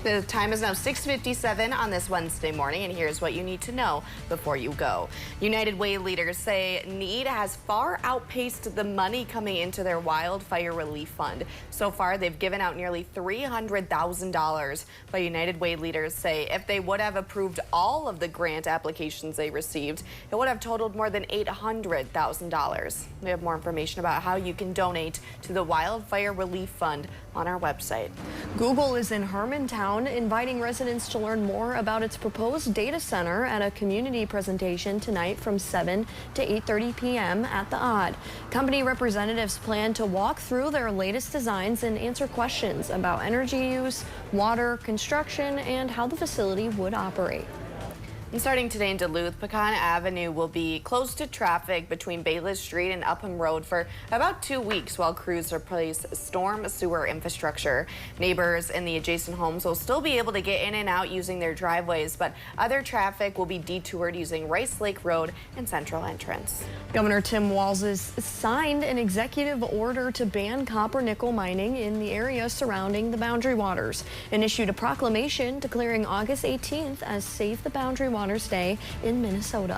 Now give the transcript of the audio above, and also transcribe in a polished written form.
The time is now 6:57 on this Wednesday morning, and here's what you need to know before you go. United Way leaders say need has far outpaced the money coming into their wildfire relief fund. So far, they've given out nearly $300,000. But United Way leaders say if they would have approved all of the grant applications they received, it would have totaled more than $800,000. We have more information about how you can donate to the Wildfire Relief Fund on our website. Google is in Hermantown, inviting residents to learn more about its proposed data center at a community presentation tonight from 7 to 8:30 p.m. at the Odd. Company representatives plan to walk through their latest designs and answer questions about energy use, water, construction, and how the facility would operate. And starting today in Duluth, Pecan Avenue will be closed to traffic between Bayless Street and Upham Road for about 2 weeks while crews replace storm sewer infrastructure. Neighbors in the adjacent homes will still be able to get in and out using their driveways, but other traffic will be detoured using Rice Lake Road and Central Entrance. Governor Tim Walz has signed an executive order to ban copper nickel mining in the area surrounding the Boundary Waters and issued a proclamation declaring August 18th as Save the Boundary Waters Day in Minnesota.